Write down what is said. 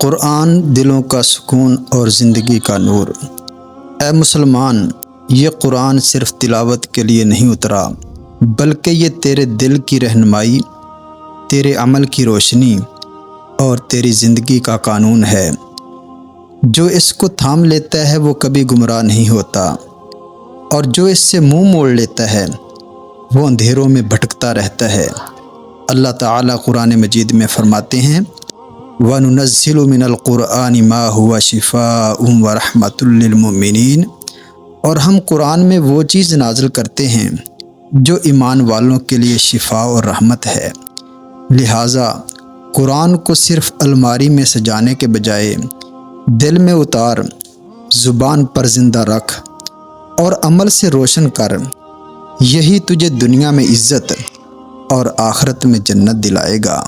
قرآن دلوں کا سکون اور زندگی کا نور۔ اے مسلمان، یہ قرآن صرف تلاوت کے لیے نہیں اترا، بلکہ یہ تیرے دل کی رہنمائی، تیرے عمل کی روشنی اور تیری زندگی کا قانون ہے۔ جو اس کو تھام لیتا ہے وہ کبھی گمراہ نہیں ہوتا، اور جو اس سے منہ موڑ لیتا ہے وہ اندھیروں میں بھٹکتا رہتا ہے۔ اللہ تعالیٰ قرآن مجید میں فرماتے ہیں وَنُنَزِّلُ مِنَ الْقُرْآنِ مَا هُوَ شِفَاءٌ وَرَحْمَةٌ لِّلْمُؤْمِنِينَ، اور ہم قرآن میں وہ چیز نازل کرتے ہیں جو ایمان والوں کے لیے شفا اور رحمت ہے۔ لہٰذا قرآن کو صرف الماری میں سجانے کے بجائے دل میں اتار، زبان پر زندہ رکھ اور عمل سے روشن کر۔ یہی تجھے دنیا میں عزت اور آخرت میں جنت دلائے گا۔